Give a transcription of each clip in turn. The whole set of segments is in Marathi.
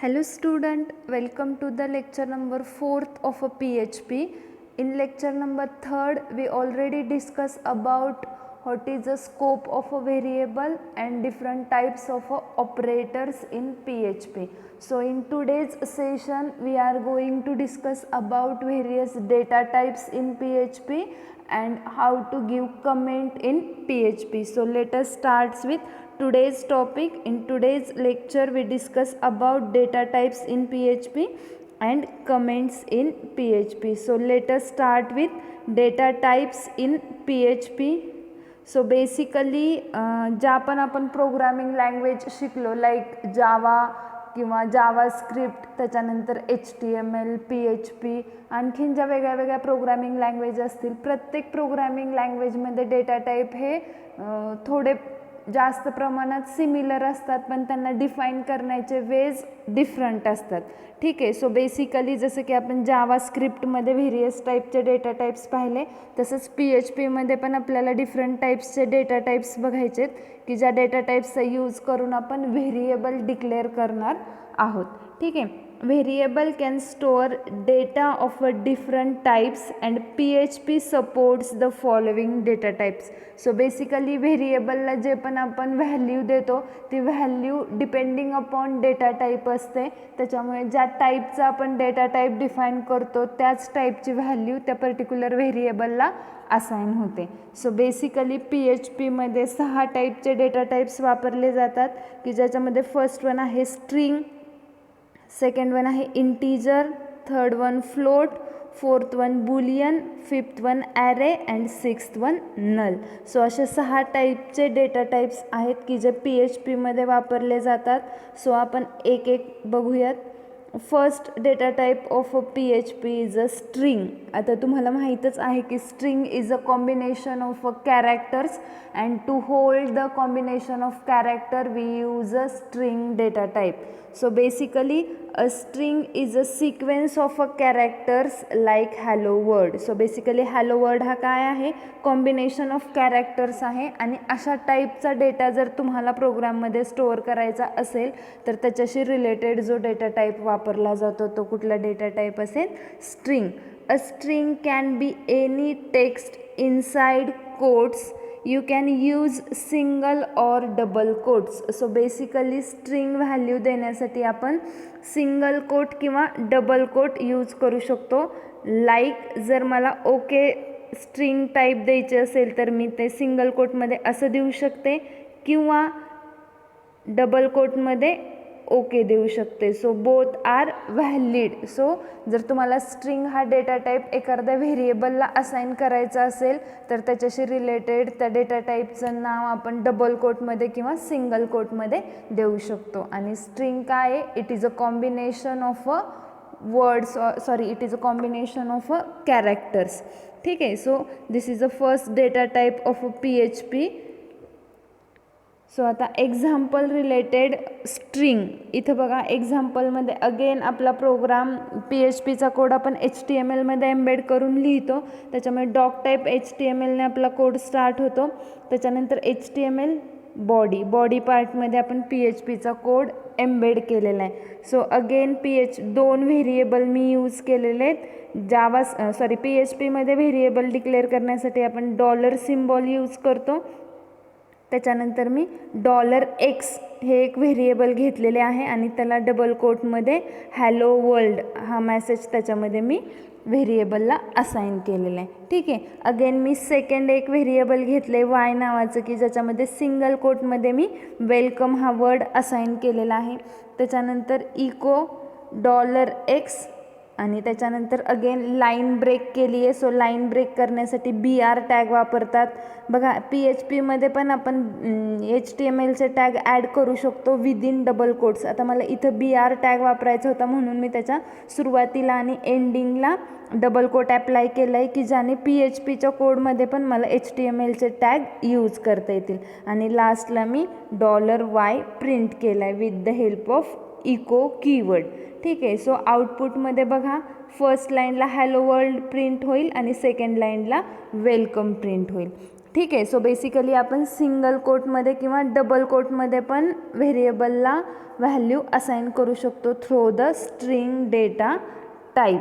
Hello student, welcome to the lecture number 4th of a PHP. In lecture number 3rd, we already discussed about what is the scope of a variable and different types of operators in PHP. So in today's session, we are going to discuss about various data types in PHP and how to give comment in PHP. So let us start with today's topic. In today's lecture we discuss about data types in PHP and comments in PHP. So let us start with data types in PHP. So basically ज्या पण आपण प्रोग्रामिंग लँग्वेज शिकलो लाईक जावा किंवा जावा स्क्रिप्ट, त्याच्यानंतर HTML, PHP, आणखीन ज्या वेगळ्या वेगळ्या प्रोग्रामिंग लँग्वेज असतील, प्रत्येक प्रोग्रामिंग लँग्वेजमध्ये डेटा टाईप हे थोडे जास्त प्रमाणात सिमिलर असतात, पण त्यांना डिफाईन करण्याचे वेज डिफरंट असतात. ठीक आहे. सो बेसिकली जसं की आपण जावा स्क्रिप्टमध्ये व्हेरियस टाईपचे डेटा टाईप्स पाहिले, तसंच PHPमध्ये पण आपल्याला डिफरंट टाईप्सचे डेटा टाईप्स बघायचे आहेत की ज्या डेटा टाईप्सचा यूज करून आपण व्हेरिएबल डिक्लेअर करणार आहोत. ठीक आहे. Variable can store data of a different types and PHP supports the following data types. So basically variable जे पण आपण व्हॅल्यू देतो ती value depending upon data type असते, त्याच्यामुळे ज्या टाईपचा आपण डेटा टाईप डिफाईन करतो त्याच टाईपची व्हॅल्यू त्या पर्टिक्युलर व्हेरिएबलला असाइन होते. सो बेसिकली PHPमध्ये 6 टाईपचे डेटा टाईप्स वापरले जातात की ज्याच्यामध्ये फर्स्ट वन आहे स्ट्रिंग, सेकंड वन आहे integer, third one float, fourth one boolean, fifth one array and sixth one null. So असे 6 टाईपचे डेटा टाईप्स आहेत की जे PHPमध्ये वापरले जातात. सो आपण एक एक बघूयात. First data type of a PHP is a string. आता तुम्हाला माहीतच आहे की string is a combination of characters and to hold the combination of character we use a string data type. So basically a string is a sequence of a characters like hello world. So basically hello world हा काय आहे, कॉम्बिनेशन ऑफ कॅरेक्टर्स आहे. आणि अशा टाईपचा डेटा जर तुम्हाला प्रोग्राममध्ये स्टोअर करायचा असेल तर त्याच्याशी रिलेटेड जो डेटा टाईप वापरला जातो तो कुठला डेटा टाईप असेल, string. A string can be any text inside quotes. You can use single or double quotes. So basically string value देण्यासाठी आपण सिंगल कोट किंवा डबल कोट यूज करू शकतो. लाईक जर मला ओके स्ट्रिंग टाईप द्यायचे असेल तर मी ते सिंगल कोटमध्ये असं देऊ शकते किंवा डबल कोटमध्ये ओके देऊ शकते. So both are valid. So जर तुम्हाला स्ट्रिंग हा डेटा टाईप एखाद्या व्हेरिएबलला असाइन करायचा असेल तर त्याच्याशी रिलेटेड त्या डेटा टाईपचं नाव आपण डबल कोटमध्ये किंवा सिंगल कोटमध्ये देऊ शकतो. आणि स्ट्रिंग काय आहे, it is a combination of a words, it is a combination of a characters. ठीक आहे. So this is a first data type of a PHP. So आता एक्झाम्पल रिलेटेड स्ट्रिंग. इथं बघा एक्झाम्पलमध्ये अगेन आपला प्रोग्राम PHPचा कोड आपण HTMLमध्ये एम्बेड करून लिहितो, त्याच्यामुळे डॉक टाईप HTMLने आपला कोड स्टार्ट होतो. त्याच्यानंतर HTML बॉडी पार्टमध्ये आपण PHPचा कोड एम्बेड केलेला आहे. सो अगेन दोन व्हेरिएबल मी यूज केलेले आहेत. PHPमध्ये व्हेरिएबल डिक्लेअर करण्यासाठी आपण डॉलर सिम्बॉल यूज करतो. त्याच्यानंतर मी $x हे एक व्हेरिएबल घेतलेले आहे आणि त्याला डबल कोटमध्ये हॅलो वर्ल्ड हा मेसेज त्याच्यामध्ये मी व्हेरिएबलला असाइन केलेला आहे. ठीक आहे. अगेन मी सेकंड एक व्हेरिएबल घेतले y नावाचं की ज्याच्यामध्ये सिंगल कोटमध्ये मी वेलकम हा वर्ड असाइन केलेला आहे. त्याच्यानंतर इको $x आणि त्याच्यानंतर अगेन लाईन ब्रेक केली आहे. सो लाईन ब्रेक करण्यासाठी BR टॅग वापरतात. बघा PHPमध्ये पण आपण HTMLचे टॅग ॲड करू शकतो विदिन डबल कोट्स. आता मला इथं BR टॅग वापरायचा होता म्हणून मी त्याच्या सुरुवातीला आणि एंडिंगला डबल कोट ॲप्लाय केला आहे की ज्याने PHPच्या कोडमध्ये पण मला HTMLचे टॅग यूज करता येतील. आणि लास्टला मी $y प्रिंट केला आहे with the help of echo keyword. ठीक आहे. सो आउटपुटमध्ये बघा फर्स्ट लाईनला हॅलो वर्ल्ड प्रिंट होईल आणि सेकंड लाईनला वेलकम प्रिंट होईल. ठीक आहे. सो बेसिकली आपण सिंगल कोटमध्ये किंवा डबल कोटमध्ये पण व्हेरिएबलला व्हॅल्यू असाइन करू शकतो through the string data type.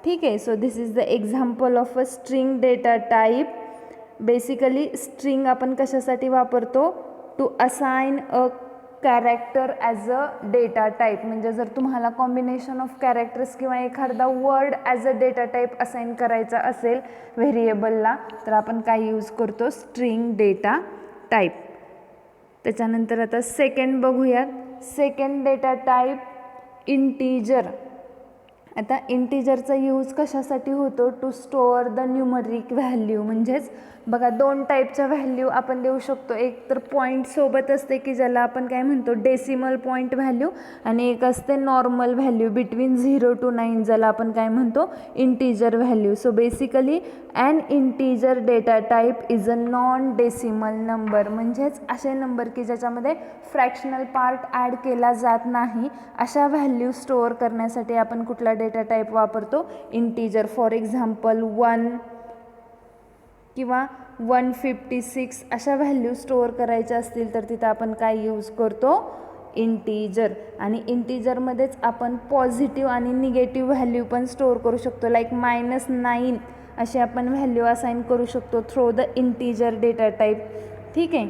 ठीक आहे. So this is the example of a string data type. Basically string आपण कशासाठी वापरतो? To assign a character as a data type. म्हणजे जर तुम्हाला कॉम्बिनेशन ऑफ कॅरेक्टर्स किंवा एखादा word as a data type assign करायचा असेल व्हेरिएबलला तर आपण काय यूज करतो? String data type. त्याच्यानंतर आता सेकंड बघूयात. Second data type integer. आता इंटीजरचा यूज कशासाठी होतो? To store the numeric value. म्हणजेच बघा दोन टाईपच्या व्हॅल्यू आपण देऊ शकतो. एक तर पॉईंटसोबत असते की ज्याला आपण काय म्हणतो डेसिमल पॉईंट व्हॅल्यू, आणि एक असते नॉर्मल व्हॅल्यू बिटवीन 0 to 9 ज्याला आपण काय म्हणतो integer value. So basically an integer data type is a non decimal number. म्हणजेच असे नंबर की ज्याच्यामध्ये फ्रॅक्शनल पार्ट ॲड केला जात नाही अशा व्हॅल्यू स्टोअर करण्यासाठी आपण कुठला डेटा टाईप वापरतो? इंटीजर. फॉर एक्झाम्पल 1 किंवा 156 अशा व्हॅल्यू स्टोअर करायच्या असतील तर तिथं आपण काय यूज करतो? इंटीजर. आणि इंटीजरमध्येच आपण पॉझिटिव्ह आणि निगेटिव्ह व्हॅल्यू पण स्टोअर करू शकतो. लाईक -9 अशी आपण व्हॅल्यू असाइन करू शकतो through the integer data type. ठीक आहे.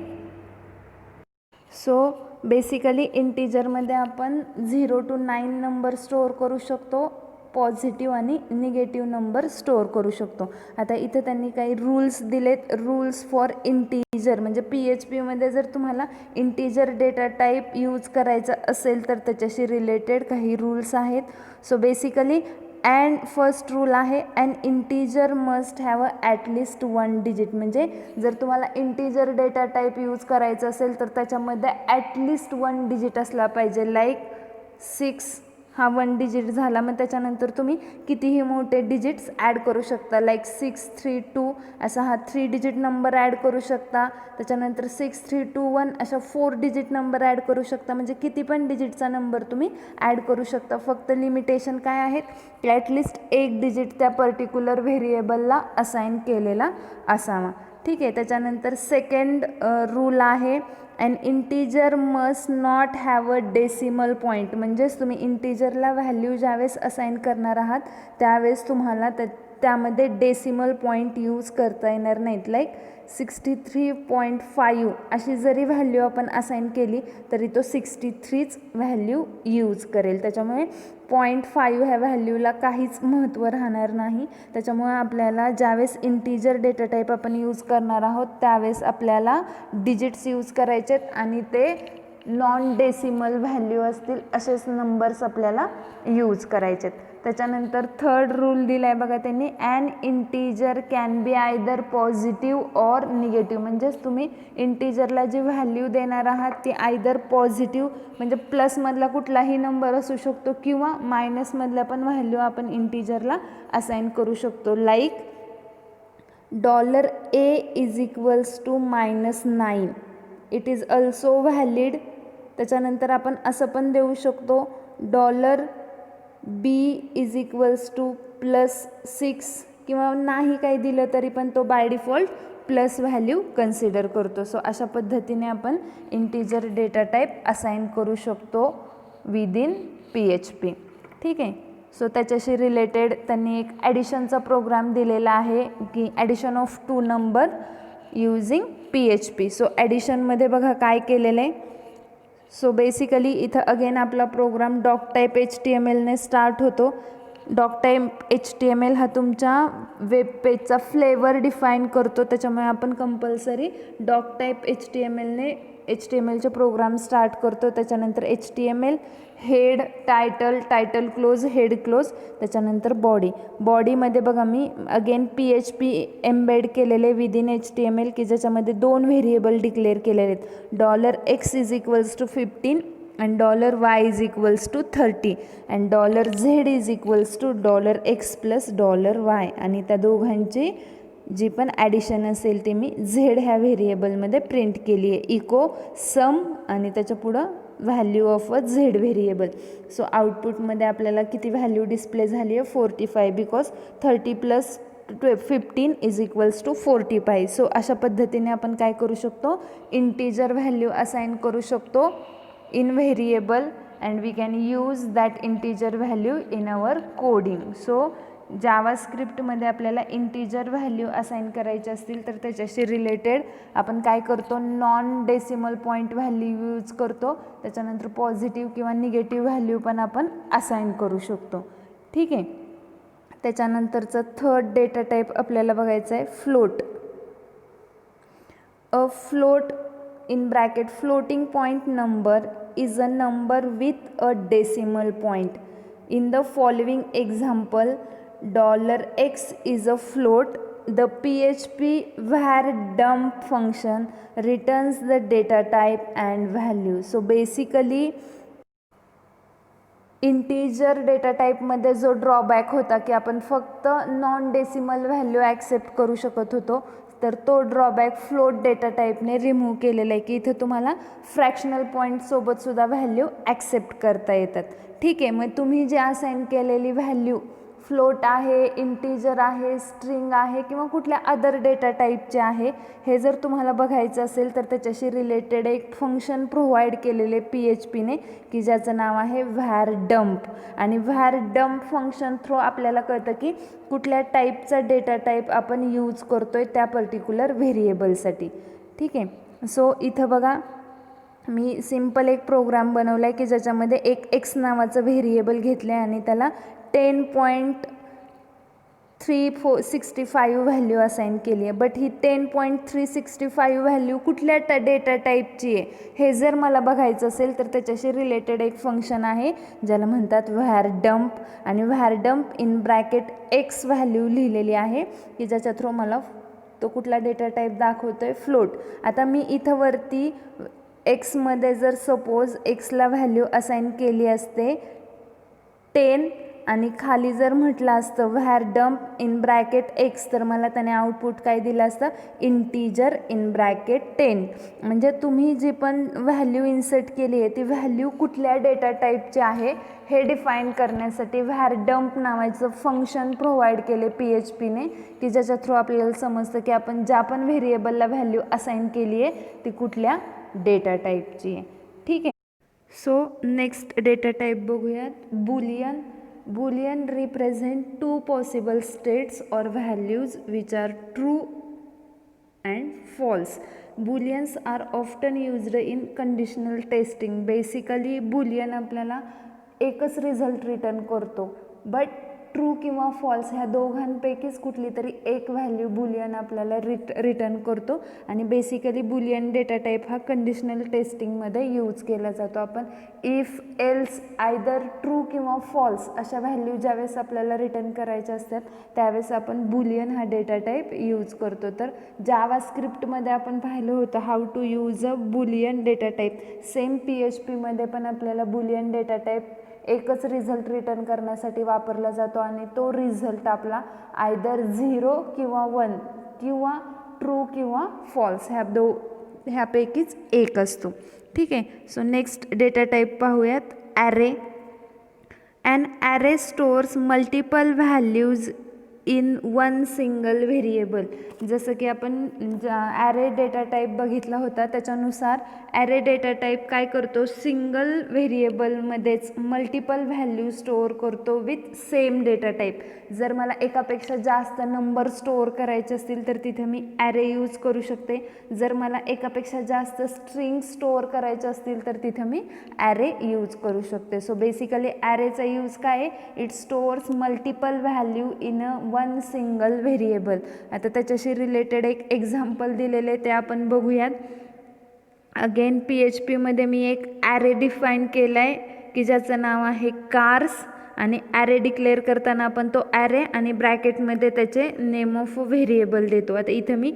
सो बेसिकली इंटीजरमध्ये आपण 0 to 9 नंबर स्टोअर करू शकतो, पॉझिटिव्ह आणि निगेटिव्ह नंबर स्टोअर करू शकतो. आता इथे त्यांनी काही रूल्स दिलेत. रूल्स फॉर इंटीजर म्हणजे PHPमध्ये जर तुम्हाला इंटीजर डेटा टाईप यूज करायचा असेल तर त्याच्याशी रिलेटेड काही रूल्स आहेत. So basically and first rule आहे and integer must have a at least 1 digit. म्हणजे जर तुम्हाला इंटीजर डेटा टाईप यूज करायचं असेल तर त्याच्यामध्ये ॲटलिस्ट 1 डिजिट असला पाहिजे. लाईक 6 हा 1 डिजिट झाला. मग त्याच्यानंतर तुम्ही कितीही मोठे डिजिट्स ॲड करू शकता. लाईक 6332 असा हा 3 डिजिट नंबर ॲड करू शकता. त्याच्यानंतर 6321 अशा 4 डिजिट नंबर ॲड करू शकता. म्हणजे किती पण डिजिटचा नंबर तुम्ही ॲड करू शकता. फक्त लिमिटेशन काय आहेत की ॲटलिस्ट 1 डिजिट त्या पर्टिक्युलर व्हेरिएबलला असाइन केलेला असावा. ठीक आहे. त्याच्यानंतर सेकंड रूल आहे and integer must not have a decimal point. म्हणजेच तुम्ही इंटीजरला व्हॅल्यू ज्यावेळेस असाइन करणार आहात त्यावेळेस तुम्हाला त्यामध्ये डेसिमल पॉईंट यूज करता येणार नाहीत. लाईक 63.5 अशी जरी व्हॅल्यू आपण असाइन केली तरी तो 63च व्हॅल्यू यूज करेल. त्याच्यामुळे 0.5 ह्या व्हॅल्यूला काहीच महत्त्व राहणार नाही. त्याच्यामुळे आपल्याला ज्यावेळेस इंटीजर डेटा टाईप आपण यूज करणार आहोत त्यावेळेस आपल्याला डिजिट्स यूज करायचे आहेत आणि ते नॉन डेसिमल व्हॅल्यू असतील असेच नंबर्स आपल्याला यूज करायचे आहेत. त्याच्यानंतर थर्ड रूल दिला आहे बघा त्यांनी and integer can be either positive or negative. म्हणजेच तुम्ही इंटीजरला जी व्हॅल्यू देणार आहात ती आयदर पॉझिटिव्ह म्हणजे प्लसमधला कुठलाही नंबर असू शकतो किंवा मायनसमधल्या पण व्हॅल्यू आपण इंटीजरला असाइन करू शकतो. Like $A is equals to -9 it is also valid. त्याच्यानंतर आपण असं पण देऊ शकतो $B इज इक्वल्स टू +6 किंवा नाही काही दिलं तरी पण तो by default plus value consider करतो. सो अशा पद्धतीने आपण इंटीजर डेटा टाईप असाइन करू शकतो विदिन PHP. ठीक आहे. सो त्याच्याशी रिलेटेड त्यांनी एक ॲडिशनचा प्रोग्राम दिलेला आहे की addition of 2 number using PHP. So ॲडिशनमध्ये बघा काय केलेलं आहे. सो बेसिकली इथं अगेन आपला प्रोग्राम डॉक टाईप HTMLने स्टार्ट होतो. डॉक टाईप HTML हा तुमच्या वेब पेजचा फ्लेवर डिफाईन करतो. त्याच्यामुळे आपण कंपल्सरी डॉक टाईप HTMLने HTMLचे प्रोग्राम स्टार्ट करतो. त्याच्यानंतर HTML head title close head close त्याच्यानंतर बॉडीमध्ये बघा मी अगेन PHP एम्बेड केलेले विदिन HTML की ज्याच्यामध्ये 2 व्हेरिएबल डिक्लेअर केलेले आहेत. $x is equals to 15 and $y is equals to 30 and $z is equals to $x plus $y. आणि त्या दोघांची जी पण ॲडिशन असेल ती मी झेड ह्या व्हेरिएबलमध्ये प्रिंट केली आहे. इको सम आणि त्याच्या पुढं value of a Z variable. So आउटपुटमध्ये आपल्याला किती व्हॅल्यू डिस्प्ले झाली आहे 45 because 30 + 15 is equals to 45. So अशा पद्धतीने आपण काय करू शकतो, इंटीजर व्हॅल्यू असाइन करू शकतो in variable and we can use that integer value in our coding. So जावास्क्रिप्टमध्ये आपल्याला इंटीजर व्हॅल्यू असाइन करायचे असतील तर त्याच्याशी रिलेटेड आपण काय करतो, non decimal point value use करतो. त्याच्यानंतर पॉझिटिव्ह किंवा निगेटिव्ह व्हॅल्यू पण आपण असाइन करू शकतो. ठीक आहे. त्याच्यानंतरचं थर्ड डेटा टाईप आपल्याला बघायचं आहे float. A float in bracket floating point number is a number with a decimal point. In the following example $x is a float. The PHP var dump function returns the data type and value. So basically integer data टाईपमध्ये जो ड्रॉबॅक होता की आपण फक्त नॉन डेसिमल व्हॅल्यू ॲक्सेप्ट करू शकत होतो, तर तो ड्रॉबॅक फ्लोट डेटा टाईपने रिमूव्ह केलेला आहे की इथे तुम्हाला फ्रॅक्शनल पॉईंटसोबतसुद्धा व्हॅल्यू ॲक्सेप्ट करता येतात. ठीक आहे. मग तुम्ही जे असाइन केलेली व्हॅल्यू फ्लोट आहे, इंटीजर आहे, स्ट्रिंग आहे किंवा कुठल्या अदर डेटा टाईपचे आहे, हे जर तुम्हाला बघायचं असेल तर त्याच्याशी रिलेटेड एक फंक्शन प्रोव्हाइड केलेले PHPने की ज्याचं नाव आहे व्हॅर डम्प. आणि व्हॅर डम्प फंक्शन थ्रू आपल्याला कळतं की कुठल्या टाईपचा डेटा टाईप आपण यूज करतोय त्या पर्टिक्युलर व्हेरिएबलसाठी. ठीक आहे. सो इथं बघा मी सिम्पल एक प्रोग्राम बनवला आहे की ज्याच्यामध्ये एक एक्स नावाचं व्हेरिएबल घेतलं आहे आणि त्याला 10.365 व्हॅल्यू असाइन केली आहे. बट ही 10.365 व्हॅल्यू कुठल्या डेटा टाईपची आहे हे जर मला बघायचं असेल तर त्याच्याशी रिलेटेड एक फंक्शन आहे ज्याला म्हणतात व्हॅर डम्प. आणि var dump in bracket X value लिहिलेली आहे की ज्याच्या थ्रू मला तो कुठला डेटा टाईप दाखवतो आहे, फ्लोट. आता मी इथं वरती एक्समध्ये जर सपोज एक्सला व्हॅल्यू असाइन केली असते 10 आणि खाली जर म्हटलं असतं var dump in bracket X, तर मला त्याने आउटपुट काय दिलं असतं, इंटीजर इन ब्रॅकेट 10. म्हणजे तुम्ही जी पण व्हॅल्यू इन्सर्ट केली आहे ती व्हॅल्यू कुठल्या डेटा टाईपची आहे हे डिफाईन करण्यासाठी व्हॅर डम्प नावाचं फंक्शन प्रोव्हाइड केले PHPने की ज्याच्या थ्रू आपल्याला समजतं की आपण ज्या पण व्हेरिएबलला व्हॅल्यू असाइन केली आहे ती कुठल्या डेटा टाईपची आहे. ठीक आहे. सो नेक्स्ट डेटा टाईप बघूयात, Boolean. Boolean represent two possible states or values which are true and false. Booleans are often used in conditional testing. Basically Boolean आपल्याला एकच रिझल्ट रिटर्न करतो, बट ट्रू किंवा फॉल्स ह्या दोघांपैकीच कुठली तरी एक व्हॅल्यू बुलियन आपल्याला रिटर्न करतो. आणि बेसिकली बुलियन डेटा टाईप हा कंडिशनल टेस्टिंगमध्ये यूज केला जातो. आपण इफ एल्स आयदर ट्रू किंवा फॉल्स अशा व्हॅल्यू ज्यावेळेस आपल्याला रिटर्न करायच्या असतात त्यावेळेस आपण बुलियन हा डेटा टाईप यूज करतो. तर जावास्क्रिप्टमध्ये आपण पाहिलं होतं how to use a boolean data type. Same PHPमध्ये पण आपल्याला बुलियन डेटा टाईप एकच रिझल्ट रिटर्न करण्यासाठी वापरला जातो आणि तो रिझल्ट आपला आयदर 0 किंवा 1 किंवा ट्रू किंवा फॉल्स ह्यापैकीच एक असतो. ठीक आहे. सो नेक्स्ट डेटा टाईप पाहूयात, array. An array stores multiple values in one single variable. जसं की आपण ॲरे डेटा टाईप बघितला होता त्याच्यानुसार ॲरे डेटा टाईप काय करतो, सिंगल व्हेरिएबलमध्येच मल्टिपल व्हॅल्यू स्टोअर करतो विथ सेम डेटा टाईप. जर मला एकापेक्षा जास्त नंबर स्टोअर करायचे असतील तर तिथे मी ॲरे यूज करू शकते. जर मला एकापेक्षा जास्त स्ट्रिंग स्टोअर करायचे असतील तर तिथे मी ॲरे यूज करू शकते. सो बेसिकली ॲरेचा यूज काय आहे, it stores multiple value in a one single variable. आता त्याच्याशी रिलेटेड एक एक्झाम्पल दिलेले ते आपण बघूयात. अगेन PHPमध्ये मी एक ॲरे डिफाईन केला आहे की ज्याचं नाव आहे कार्स. आणि ॲरे डिक्लेअर करताना आपण तो ॲरे आणि ब्रॅकेटमध्ये त्याचे नेम ऑफ व्हेरिएबल देतो. आता इथं मी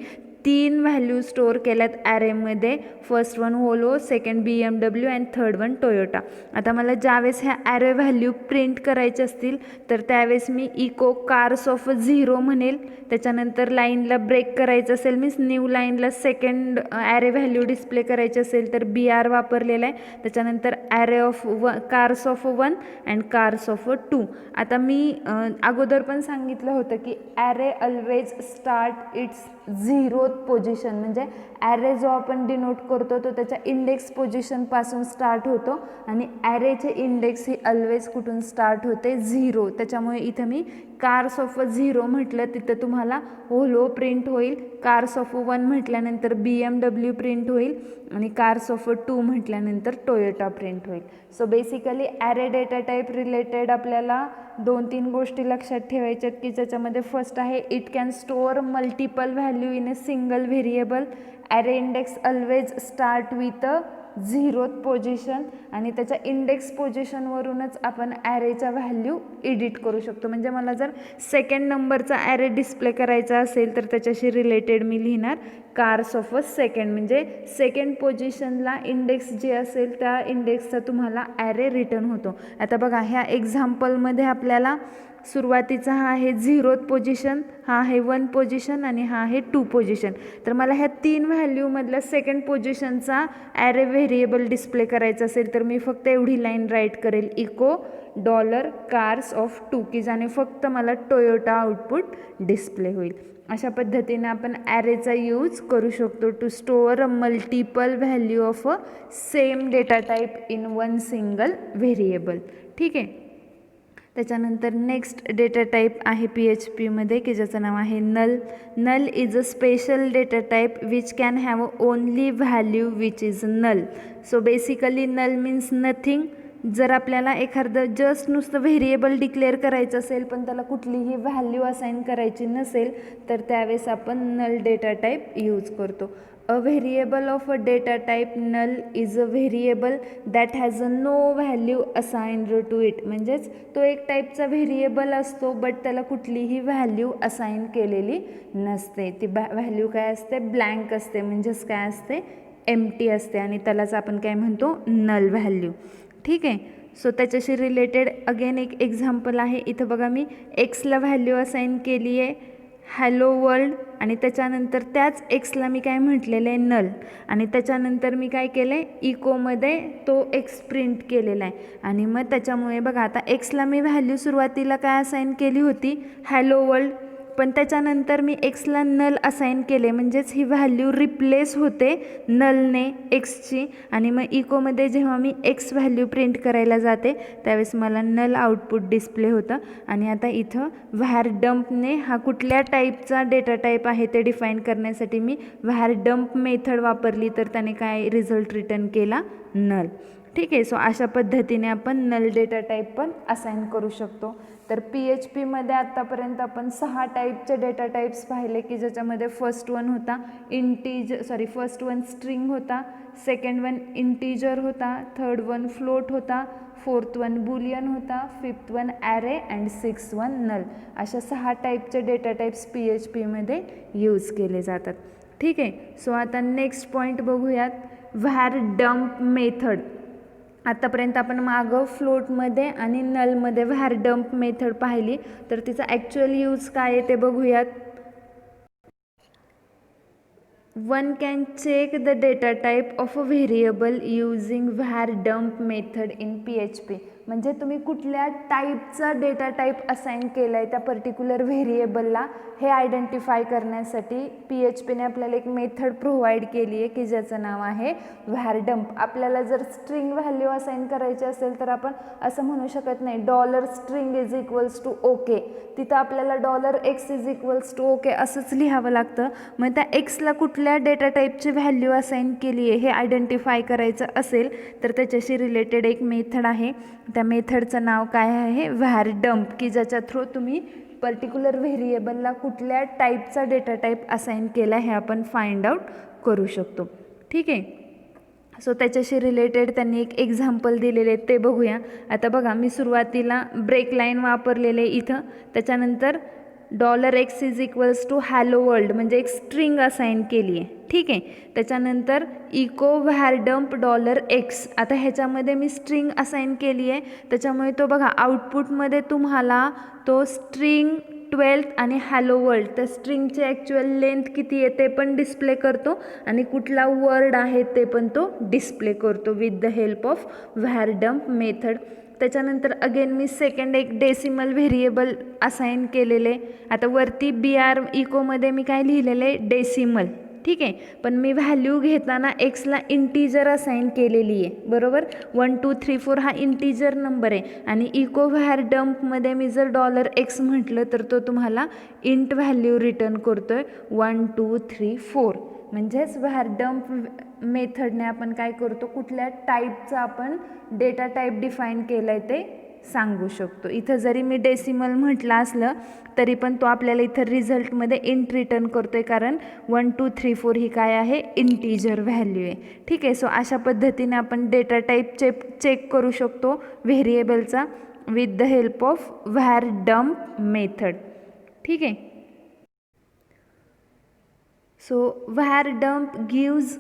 तीन व्हॅल्यू स्टोअर केल्यात ॲरेमध्ये. फर्स्ट वन होलो, second BMW and third one Toyota. आता मला ज्यावेळेस ह्या ॲरे व्हॅल्यू प्रिंट करायचे असतील तर त्यावेळेस मी इको कार्स ऑफ 0 म्हणेल. त्याच्यानंतर लाईनला ब्रेक करायचं असेल मीन्स न्यू लाईनला सेकंड ॲरे व्हॅल्यू डिस्प्ले करायचे असेल तर BR वापरलेला आहे. त्याच्यानंतर array of cars of 1 and cars of 2. आता मी अगोदर पण सांगितलं होतं की array always start it's 0th position, म्हणजे ॲरे जो आपण डिनोट करतो तो त्याच्या इंडेक्स पोझिशनपासून स्टार्ट होतो आणि ॲरेचे इंडेक्स ही ऑलवेज कुठून स्टार्ट होते 0. त्याच्यामुळे इथं मी कार्स ऑफ 0 म्हटलं तिथं तुम्हाला होलो प्रिंट होईल. कार्स ऑफ 1 म्हटल्यानंतर BMW प्रिंट होईल आणि कार्स ऑफ 2 म्हटल्यानंतर टोयोटा प्रिंट होईल. So basically array data type related आपल्याला 2-3 गोष्टी लक्षात ठेवायच्यात की ज्याच्यामध्ये फर्स्ट आहे it can store multiple value in a single variable. Array index always start with 0th position आणि त्याच्या इंडेक्स पोझिशनवरूनच आपण ॲरेच्या व्हॅल्यू एडिट करू शकतो. म्हणजे मला जर सेकंड नंबरचा ॲरे डिस्प्ले करायचा असेल तर त्याच्याशी रिलेटेड मी लिहिणार कार्स ऑफ सेकंड, म्हणजे सेकंड पोझिशनला इंडेक्स जे असेल त्या इंडेक्सचा तुम्हाला ॲरे रिटर्न होतो. आता बघा ह्या एक्झाम्पलमध्ये आपल्याला सुरुवातीचा हा आहे 0th पोझिशन, हा आहे 1 पोझिशन आणि हा आहे 2 पोझिशन. तर मला ह्या 3 व्हॅल्यूमधल्या सेकंड पोझिशनचा ॲरे व्हेरिएबल डिस्प्ले करायचा असेल तर मी फक्त एवढी लाईन राईट करेल इको $कार्स ऑफ 2 की ज्याने फक्त मला टोयोटा आउटपुट डिस्प्ले होईल. अशा पद्धतीने आपण ॲरेचा यूज करू शकतो to store a multiple value of a same data type in one single variable. ठीक आहे. त्याच्यानंतर नेक्स्ट डेटा टाईप आहे PHPमध्ये की ज्याचं नाव आहे null. Null is a special data type which can have only value which is null. So basically null means nothing. जर आपल्याला एखादं जस्ट नुसतं व्हेरिएबल डिक्लेअर करायचं असेल पण त्याला कुठलीही व्हॅल्यू असाइन करायची नसेल तर त्यावेळेस आपण नल डेटा टाईप यूज करतो. A variable of a data type null is a variable that has a no value assigned to it. म्हणजेच तो एक टाईपचा व्हेरिएबल असतो बट त्याला कुठलीही व्हॅल्यू असाइन केलेली नसते. ती व्हॅल्यू काय असते, ब्लँक असते, म्हणजेच काय असते, एम्प्टी असते आणि त्यालाच आपण काय म्हणतो, नल व्हॅल्यू. ठीक आहे. सो त्याच्याशी रिलेटेड अगेन एक एक्झाम्पल आहे. इथं बघा मी एक्सला व्हॅल्यू असाइन केली आहे हॅलो वर्ल्ड आणि त्याच्यानंतर त्याच एक्सला मी काय म्हटलेलं आहे नल आणि त्याच्यानंतर मी काय केलं आहे इकोमध्ये तो एक्स प्रिंट केलेला आहे आणि मग त्याच्यामुळे बघा आता एक्सला मी व्हॅल्यू सुरुवातीला काय असाइन केली होती हॅलो वर्ल्ड, पण त्याच्यानंतर मी एक्सला नल असाइन केले म्हणजेच ही व्हॅल्यू रिप्लेस होते नलने एक्सची आणि मग इकोमध्ये जेव्हा मी एक्स व्हॅल्यू प्रिंट करायला जाते त्यावेळेस मला नल आउटपुट डिस्प्ले होतं. आणि आता इथं व्हॅर डम्पने हा कुठल्या टाईपचा डेटा टाईप आहे ते डिफाईन करण्यासाठी मी व्हॅर डम्प मेथड वापरली तर त्याने काय रिझल्ट रिटर्न केला, नल. ठीक आहे. सो अशा पद्धतीने आपण नल डेटा टाईप पण असाइन करू शकतो. तर PHPमध्ये आत्तापर्यंत आपण 6 टाईपचे डेटा टाईप्स पाहिले की ज्याच्यामध्ये फर्स्ट वन स्ट्रिंग होता, सेकंड वन इंटीजर होता, थर्ड वन फ्लोट होता, फोर्थ वन बुलियन होता, fifth one array and sixth one null. अशा 6 टाईपचे डेटा टाईप्स PHPमध्ये यूज केले जातात. ठीक आहे. सो आता नेक्स्ट पॉईंट बघूयात, व्हॅर डम्प मेथड. आतापर्यंत आपण मागं फ्लोटमध्ये आणि नलमध्ये व्हॅर डम्प मेथड पाहिली तर तिचा ॲक्च्युअल यूज काय आहे ते बघूयात. One can check the data type of a variable using var dump method in PHP. म्हणजे तुम्ही कुठल्या टाईपचा डेटा टाईप असाइन केला आहे त्या पर्टिक्युलर व्हेरिएबलला हे आयडेंटिफाय करण्यासाठी PHPने आपल्याला एक मेथड प्रोव्हाइड केली आहे की ज्याचं नाव आहे व्हॅर डम्प. आपल्याला जर स्ट्रिंग व्हॅल्यू असाइन करायची असेल तर आपण असं म्हणू शकत नाही $string is equals to okay. तिथं आपल्याला $x is equals to okay असंच लिहावं लागतं. मग त्या एक्सला कुठल्या डेटा टाईपची व्हॅल्यू असाइन केली आहे हे आयडेंटिफाय करायचं असेल तर त्याच्याशी रिलेटेड एक मेथड आहे. त्या मेथडचं नाव काय आहे, व्हॅर डम्प, की ज्याच्या थ्रू तुम्ही पर्टिक्युलर व्हेरिएबलला कुठल्या टाईपचा डेटा टाईप असाइन केला हे आपण फाइंड आउट करू शकतो. ठीक आहे. सो त्याच्याशी रिलेटेड त्यांनी एक एक्झाम्पल दिलेले ते बघूया. आता बघा मी सुरुवातीला ब्रेक लाईन वापरलेले इथं, त्याच्यानंतर $x is equals to hello world म्हणजे एक स्ट्रिंग असाइन केली आहे, ठीक आहे. त्याच्यानंतर इको व्हॅरडम्प $x, आता ह्याच्यामध्ये मी स्ट्रिंग असाइन केली आहे, त्याच्यामुळे तो बघा आउटपुटमध्ये तुम्हाला तो स्ट्रिंग 12th आणि हॅलो वर्ल्ड त्या स्ट्रिंगची ॲक्च्युअल लेंथ किती आहे ते पण डिस्प्ले करतो आणि कुठला वर्ड आहे ते पण तो डिस्प्ले करतो with the help of var dump method. त्याच्यानंतर अगेन मी सेकंड एक डेसिमल व्हेरिएबल असाइन केलेले. आता वरती BR इकोमध्ये मी काय लिहिलेले डेसिमल, ठीक आहे. पण मी व्हॅल्यू घेताना एक्सला इंटीजर असाइन केलेली आहे, बरोबर. 1 2 3 4 हा इंटीजर नंबर आहे आणि इको व्हॅरडम्पमध्ये मी जर $x म्हटलं तर तो तुम्हाला इंट व्हॅल्यू रिटर्न करतोय 1 2 3 4. म्हणजेच व्हॅरडम्प मेथडने आपण काय करतो, कुठल्या टाईपचा आपण डेटा टाईप डिफाईन केलं आहे ते सांगू शकतो. इथं जरी मी डेसिमल म्हटलं असलं तरी पण तो आपल्याला इथं रिझल्टमध्ये इंट रिटर्न करतो आहे, कारण 1 2 3 4 ही काय आहे इंटीजर व्हॅल्यू आहे, ठीक आहे. सो अशा पद्धतीने आपण डेटा टाईप चेक करू शकतो व्हेरिएबलचा with the help of var dump method, ठीक आहे. So VARDUMP gives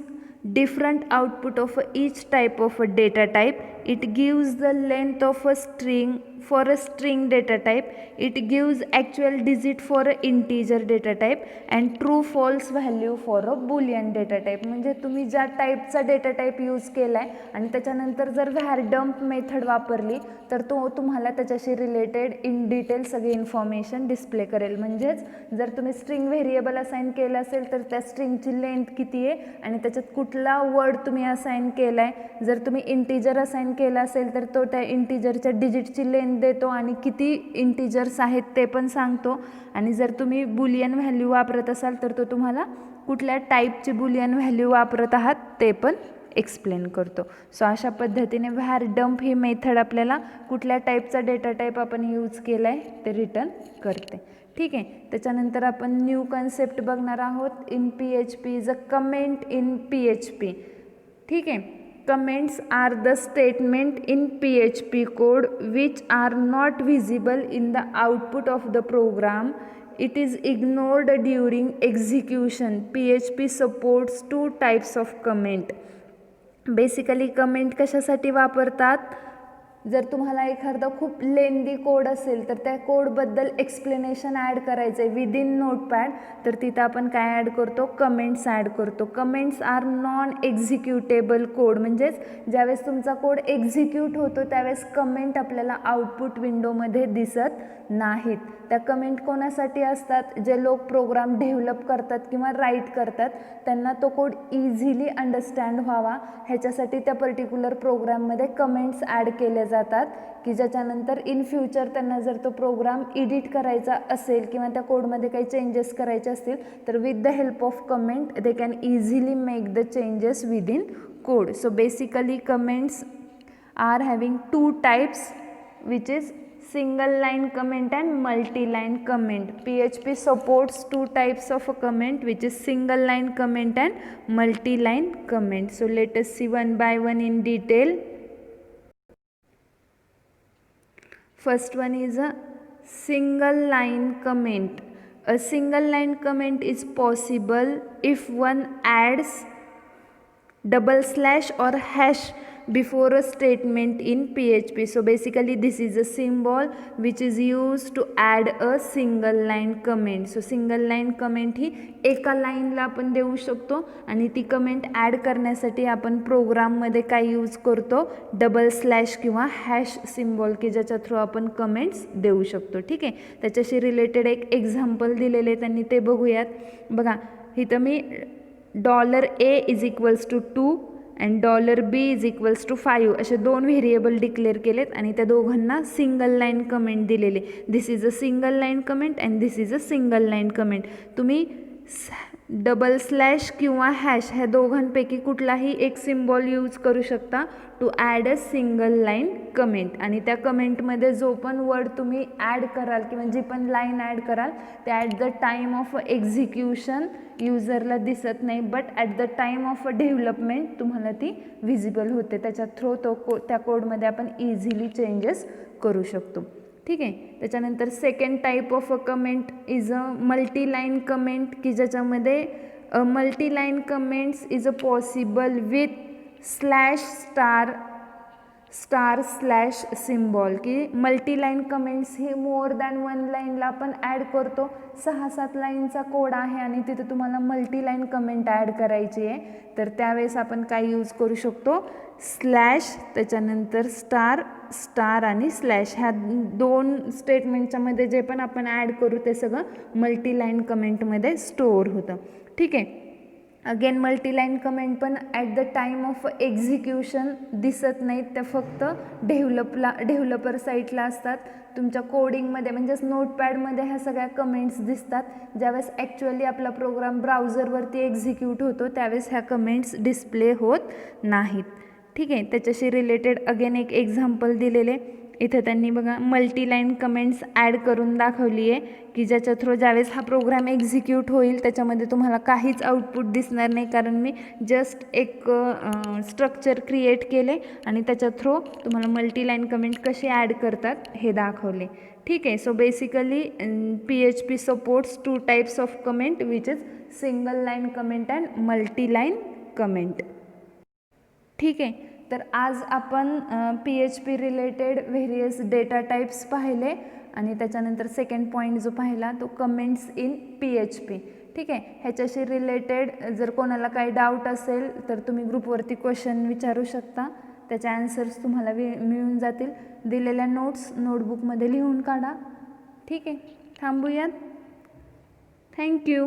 different output of each type of a data type. It gives the length of a string for a string data type. It gives actual digit for a integer data type and true false value for a boolean data type. म्हणजे तुम्ही ज्या टाईपचा डेटा टाईप यूज केला आहे आणि त्याच्यानंतर जर व्हॅरडम्प मेथड वापरली तर तो तुम्हाला त्याच्याशी रिलेटेड इन डिटेल सगळी इन्फॉर्मेशन डिस्प्ले करेल. म्हणजेच जर तुम्ही स्ट्रिंग व्हेरिएबल असाइन केलं असेल तर त्या स्ट्रिंगची लेंथ किती आहे आणि त्याच्यात कुठला वर्ड तुम्ही असाइन केला आहे. जर तुम्ही इंटीजर असाइन केला असेल तर तो त्या इंटीजरच्या डिजिटची लेंथ देतो आणि किती इंटीजर्स आहेत ते पण सांगतो. आणि जर तुम्ही बुलियन व्हॅल्यू वापरत असाल तर तो तुम्हाला कुठल्या टाईपची बुलियन व्हॅल्यू वापरत आहात ते पण एक्सप्लेन करतो. सो अशा पद्धतीने व्हॅरडम्प ही मेथड आपल्याला कुठल्या टाईपचा डेटा टाईप आपण यूज केला आहे ते रिटर्न करते, ठीक आहे. त्याच्यानंतर आपण न्यू कन्सेप्ट बघणार आहोत in PHP is a comment in PHP, ठीक आहे. Comments are the statement in PHP code which are not visible in the output of the program. It is ignored during execution. PHP supports two types of comment. Basically comment कशासाठी वापरतात, जर तुम्हाला एखादा खूप लेंदी कोड असेल तर त्या कोडबद्दल एक्सप्लेनेशन ॲड करायचं आहे विदिन नोटपॅड तर तिथं आपण काय ॲड करतो, कमेंट्स ॲड करतो. Comments are non executable code, म्हणजेच ज्यावेळेस तुमचा कोड एक्झिक्यूट होतो त्यावेळेस कमेंट आपल्याला आउटपुट विंडोमध्ये दिसत नाहीत. त्या कमेंट कोणासाठी असतात, जे लोक प्रोग्राम डेव्हलप करतात किंवा राईट करतात त्यांना तो कोड इझिली अंडरस्टँड व्हावा ह्याच्यासाठी त्या पर्टिक्युलर प्रोग्राममध्ये कमेंट्स ॲड केल्या जातात की ज्याच्यानंतर इन फ्युचर त्यांना जर तो प्रोग्राम एडिट करायचा असेल किंवा त्या कोडमध्ये काही चेंजेस करायचे असतील तर with the help of comment they can easily make the changes within code. So basically comments are having two types which is single line comment and multi-line comment. PHP supports two types of a comment which is single line comment and multi-line comment. So let us see one by one in detail. First one is a single line comment. A single line comment is possible if one adds double slash or hash before a statement in PHP. So basically this is a symbol which is used to add a single line comment. So single line comment ही एका लाईनला आपण देऊ शकतो आणि ती कमेंट ॲड करण्यासाठी आपण प्रोग्राममध्ये काय यूज करतो, डबल स्लॅश किंवा हॅश सिम्बॉल की ज्याच्या थ्रू आपण कमेंट्स देऊ शकतो, ठीक आहे. त्याच्याशी रिलेटेड एक एक्झाम्पल दिलेले त्यांनी ते बघूयात. बघा इथं मी $A is equals to 2 and $B is equals to 5 असे दोन व्हेरिएबल डिक्लेअर केलेत आणि त्या दोघांना सिंगल लाईन कमेंट दिलेले. This is a single line comment and this is a single line comment. तुम्ही डबल स्लॅश किंवा हॅश ह्या दोघांपैकी कुठलाही एक सिम्बॉल यूज करू शकता to add a single line comment आणि त्या कमेंटमध्ये जो पण वर्ड तुम्ही ॲड कराल किंवा जी पण लाईन ॲड कराल ते at the time of execution युजरला दिसत नाही but at the time of development तुम्हाला ती व्हिजिबल होते. त्याच्या थ्रू त्या कोडमध्ये आपण इझिली चेंजेस करू शकतो, ठीक ठीक आहे. त्याच्यानंतर second type of a comment is a multiline comment, की ज्याच्यामध्ये multiline comments is a possible with slash star slash symbol, की मल्टीलाईन कमेंट्स ही मोर दॅन वन लाईनला आपण ॲड करतो. 6-7 लाईनचा कोड आहे आणि तिथे तुम्हाला मल्टीलाईन कमेंट ॲड करायची आहे, तर त्यावेळेस आपण काय यूज करू शकतो, स्लॅश त्याच्यानंतर स्टार आणि स्लॅश ह्या 2 स्टेटमेंटच्या मध्ये जे पण आपण ॲड करू ते सगळं मल्टीलाईन कमेंटमध्ये स्टोअर होतं. ठीक आहे. अगेन मल्टीलाईन कमेंट पण at the time of execution दिसत नाहीत, त्या फक्त डेव्हलपर साईटला असतात. तुमच्या कोडिंगमध्ये म्हणजेच नोटपॅडमध्ये ह्या सगळ्या कमेंट्स दिसतात. ज्यावेळेस ॲक्च्युअली आपला प्रोग्राम ब्राउझरवरती एक्झिक्यूट होतो त्यावेळेस ह्या कमेंट्स डिस्प्ले होत नाहीत. ठीक आहे. त्याच्याशी रिलेटेड अगेन एक एक्झाम्पल दिलेले इथे त्यांनी बघा मल्टीलाईन कमेंट्स ॲड करून दाखवली आहे, की ज्याच्या थ्रू ज्यावेळेस हा प्रोग्राम एक्झिक्यूट होईल त्याच्यामध्ये तुम्हाला काहीच आउटपुट दिसणार नाही, कारण मी जस्ट एक स्ट्रक्चर क्रिएट केले आणि त्याच्या थ्रू तुम्हाला मल्टीलाईन कमेंट कशी ॲड करतात हे दाखवले. ठीक आहे. So basically PHP supports 2 types of comment which is single line comment and multiline comment. ठीक आहे. तर आज आपण PHP related various data types पाहिले आणि त्याच्यानंतर सेकंड पॉईंट जो पाहिला तो कमेंट्स इन PHP. ठीक आहे. ह्याच्याशी रिलेटेड जर कोणाला काही डाऊट असेल तर तुम्ही ग्रुपवरती क्वेश्चन विचारू शकता, त्याचे ॲन्सर्स तुम्हाला मिळून जातील. दिलेल्या नोट्स नोटबुकमध्ये लिहून काढा. ठीक आहे. थांबूयात. थँक्यू.